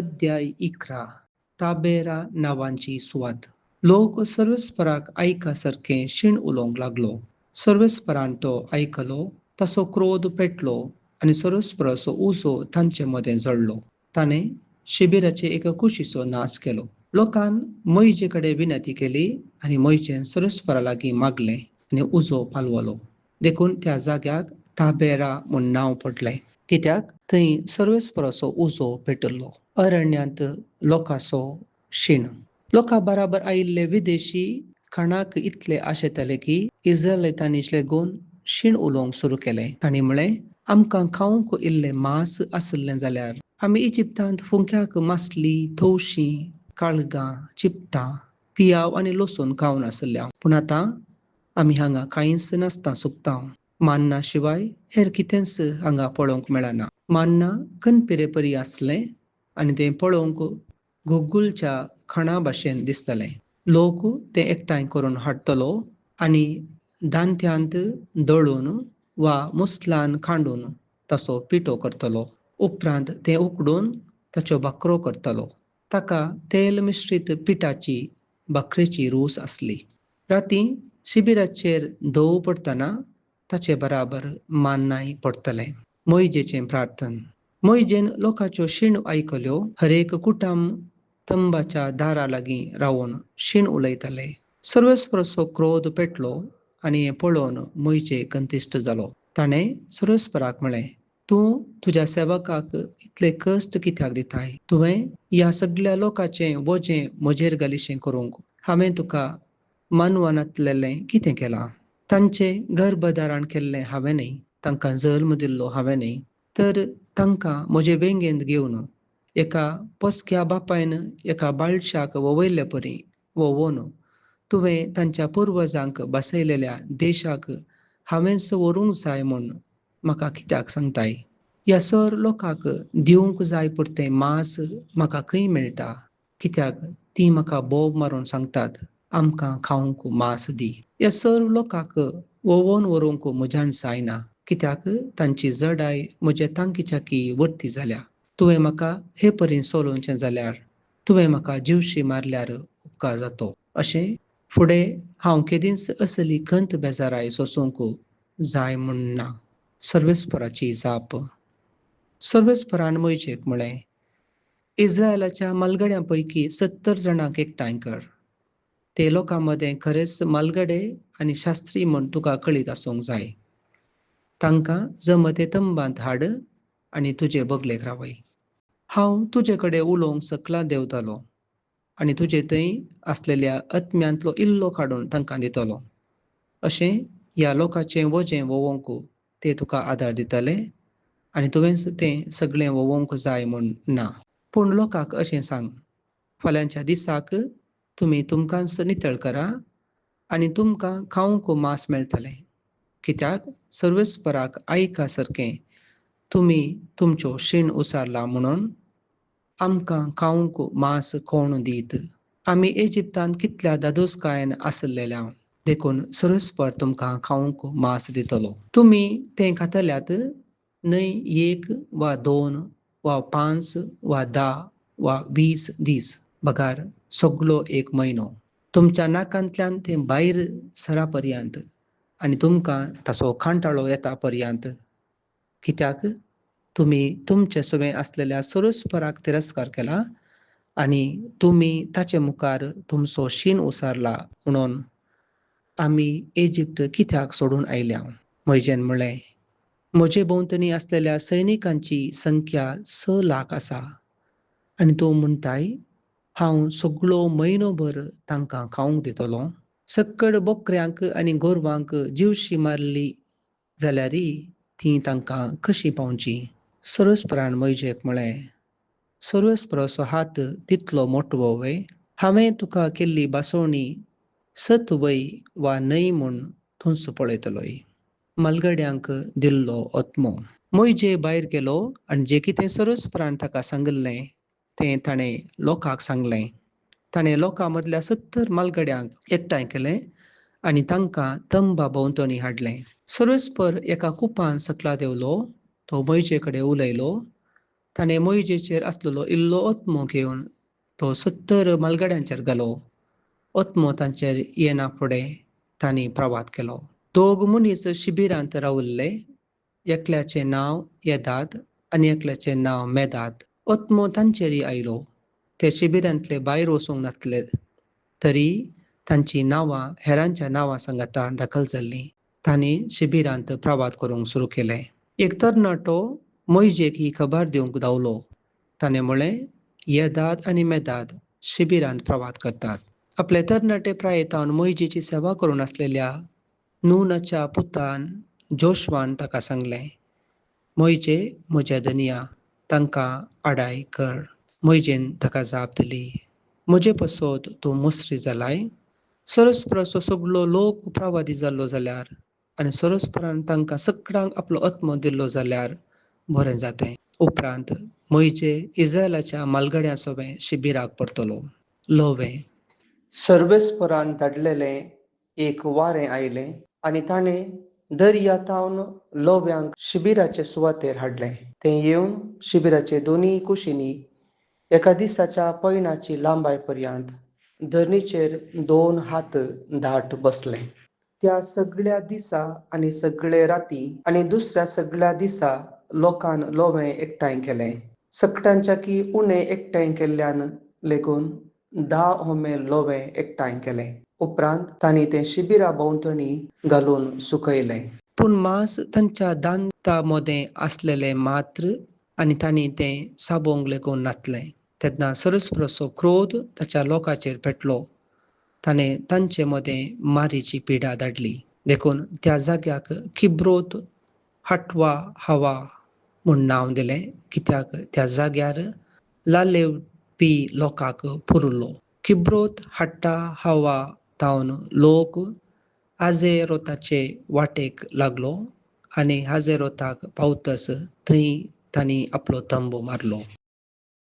अध्याय 11 ताबेरा नावांची सुवात. लोक सर्वेस्पराक ऐकासारखे शिण उलोवंक लागलो. सर्वेस्परान तो ऐकलो तसो क्रोध पेटलो आणि सर्वेस्पराचो उजो तांचे मदें जळलो. ताणें शिबिराचे एका कुशीचो नाश केलो. लोकान मोइजे कडेन विनंती केली आणि मोइजेन सर्वेस्परा लागीं मागलें आणि उजो पालवलो. देखून त्या जाग्याक ताबेरा म्हूण नांव पडलें, कित्याक थंय सर्वेस्पराचो उजो पेटल्लो. अरण्यांत लोकांचो शीण. लोकां बराबर आयिल्ले विदेशी खाणाक इतले आशेताले की इस्रायेलींतांनी लेगून शीण उलोवंक सुरू केलें. तांणी म्हळें, आमकां खावंक इल्लें मांस आसलें जाल्यार आमी इजिप्तांत फुंक्याक मासली, तवशीं, काळगां, चिपटां, पियाव आनी लसूण खावन आसल्या. पूण आतां आमी हांगा कांयच नासता सुकतां. मान्ना शिवाय हेर कितेंच हांगा पळोवंक मेळना. मान्ना कणपिरे आसलें आनी तें पळोवंक गुगुलच्या खणा भाशेन दिसतालें. लोक तें एकठांय करून हाडटलो आनी दांत्यांत दळून वा मुसलान खांडून ताचो पिठो करतलो. उपरांत तें उकडून ताच्यो भाकरो करतलो. ताका तेल मिश्रीत पिठाची भाकरेची रूच आसली. रातीं शिबिराचेर धवो पडटना ताचे बराबर मान्नाय पडटलें. मोइजेचें प्रार्थन. मोइजेन लोकांच्यो शीण आयकल्यो. हरेक कुटुंब तंबाच्या दारा लागीं रावन शीण उलयताले. सर्वेस्पराचो क्रोध पेटलो आनी हें पळोवन मोइजे कंतिश्ट जालो. ताणें सर्वेस्पराक म्हळें, तूं तुज्या सेवकाक इतले कश्ट कित्याक दिताय? तुवें ह्या सगळ्या लोकांचें वजें म्हजेर घालीशें करूंक हांवें तुका मानवनांतलें कितें केलां? तांचें गर्भधारण केल्लें हांवें न्ही, तांकां जल्म दिल्लो हांवें न्ही, तर तांकां म्हजे वेंगेंत घेवन एका पोसक्या बापायन एका बाळशाक वोवयल्ले परी वोवोवन तुवें तांच्या पुर्वजांक बसयलेल्या देशाक हांवेंच व्हरूंक जाय म्हूण म्हाका कित्याक सांगताय? ह्या सर लोकांक दिवंक जाय पुरतें मांस म्हाका खंय मेळटा? कित्याक तीं म्हाका बोब मारून सांगतात, आमकां खावंक मांस दी. ह्या सर लोकांक वोवोवन व्हरूंक म्हज्यान जायना, कित्याक तांची जडाय म्हजे तांकीच्याकी वर्ती जाल्या. तुवें म्हाका हे परीन सोलोवचें जाल्यार तुवें म्हाका जीवशी मारल्यार उपकार जातो. अशें फुडें हांव केदींच असली खंत बेजाराय सोसूंक जाय म्हूण ना. सर्वेस्पराची जाप. सर्वेस्परान मोइजेक म्हळें, इस्रायेलाच्या मालगड्यां पैकी 70 जाणांक एकठांय कर. ते लोकां मदें खरेंच मालगडे आनी शास्त्री म्हूण तुका कळीत आसूंक जाय. तांकां जमते तंबांत हाड आनी तुजे बगलेक रावय. हांव तुजे कडेन उलोवंक सकला देंवतलों आनी तुजे थंय आसलेल्या आत्म्यांतलो इल्लो काडून तांकां दितलो. अशें ह्या लोकांचें वजें वोवोंक ते तुका आदार दितले आनी तुवेंच तें सगळें वोवोंक जाय म्हूण ना. पूण लोकांक अशें सांग, फाल्यांच्या दिसाक तुमी तुमकांच नितळ करा आनी तुमकां खावंक मांस मेळटलें. कित्याक सर्वेस्पराक आयका सारकें तुमी तुमच्यो शीण उसारला म्हणून आमकां खावंक मांस कोण दीत? आमी इजिप्तांत कितल्या दादोसकायेन आसलेल्या देखून सर्वेस्पर तुमकां खावंक मांस दितलो. तुमी तें खातल्यात न्हय 1 वा 2 वा 5 वा 10 वा 20 दीस, बगार सगळो एक म्हयनो. तुमच्या नाकांतल्यान तें भायर सरा पर्यंत आनी तुमकां ताचो कांटाळो येता पर्यंत. कित्याक तुमी तुमचे सुवें आसलेल्या सर्वेस्पराक तिरस्कार केला आनी तुमी ताचे मुखार तुमचो शीण उसारला म्हणून आमी इजिप्त कित्याक सोडून आयल्या? मोइजेन म्हळें, म्हजे भोंवतणी आसलेल्या सैनिकांची संख्या 6 लाख आसा आनी तूं म्हणटाय हांव सगळो म्हयनोभर तांकां खावंक दितलों? सक्कड बोकऱ्यांक आनी गोरवांक जीवशी मारली जाल्यारी तीं तांकां कशीं पावची? सर्वेस्परान मोइजेक म्हळें, सर्वेस्पराचो हात तितलो मोटवो वय. हांवें तुका केल्ली बासोवणी सत वय वा न्हय म्हूण थूंच पळयतलोय. मालगड्यांक दिल्लो आत्मो. मोइजे भायर गेलो आनी जें कितें सर्वेस्परान ताका सांगलें तें ताणें लोकांक सांगलें. ताणें लोकां मदल्या 70 मालगड्यांक एकठांय केलें आनी तांकां तंबा भोंवतणी हाडलें. सर्वेस्पर एका कुपान सकला देवलो. तो मोइजे कडेन उलयलो. ताणें मोइजेचेर आसलेलो इल्लो ओत्मो घेवन तो 70 मालगाड्यांचेर घालो. ओत्मो तांचेर येना फुडें तांणी प्रवाद केलो. दोग मनीस शिबिरांत रावल्ले. एकल्याचें नांव येदाद आनी एकल्याचें नांव मेदाद. ओत्मो तांचेरय आयलो. ते शिबिरांतले भायर वचूंक नासले. तरी तांचीं नांवां हेरांच्या नांवां सांगाता दाखल जाल्लीं. तांणी शिबिरांत प्रवाद करूंक सुरू केलें. एक तरणाटो मोइजेक ही खबर दिवंक धांवलो. ताणें म्हळें, येदाद आनी मेदाद शिबिरांत प्रवाद करतात. आपले तरणाटे प्रायेतावन मोइजेची सेवा करून आसलेल्या नूनाच्या पुतान जोशवान ताका सांगलें, मोइजे, म्हज्या धनिया, तांकां आडाय कर. मोइजेन ताका जाप दिली, म्हजे पसोत तूं मुसरी जालाय. सरस्पराचो सगळो लोक प्रवादी जाल्लो जाल्यार आनी सरस्परान तांकां सगळ्यांक आपलो आत्मो दिल्लो जाल्यार बरें जातें. उपरांत मोइजे इस्रायेलाच्या मालगाड्या सोबे शिबिराक परतलो. लोवें सर्वेस्परान धाडलेलें एक वारें आयलें आनी ताणें दर्यांतावन लोव्यांक शिबिराचे सुवातेर हाडलें. तें येवन शिबिराचे दोनूय कुशींनी एका दिसाच्या पैणाची लांबाय पर्यंत धरणीचेर 2 हात दाट बसलें. त्या सगळ्या दिसा आनी सगळे राती आनी दुसऱ्या सगळ्या दिसा लोकान लोवें एकठांय केलें. सकटांच्याकी उणें एकठांय केल्ल्यान लेगून 10 होमे लोवें एकठांय केलें. उपरांत तांणी तें शिबिरा भोंवतणी घालून सुकयलें. पूण मांस तांच्या दांता मोदें आसलेलें मात्र आनी तांणी तें साबोवंक लेगून नासलें. तेन्ना सरस्पराचो क्रोध ताच्या लोकांचेर पेटलो. ताणें तांचे मोदें मारीची पिडा धाडली. देखून त्या जाग्याक किब्रोत हटवा हवा म्हूण नांव दिलें, कित्याक त्या जाग्यार लालेवपी लोकांक पुरलो. किब्रोत हट्टा हवा तावन लोक हाजेरोताचे वाटेक लागलो आनी हाजेरोताक पावतच थंय तांणी आपलो तंबू मारलो.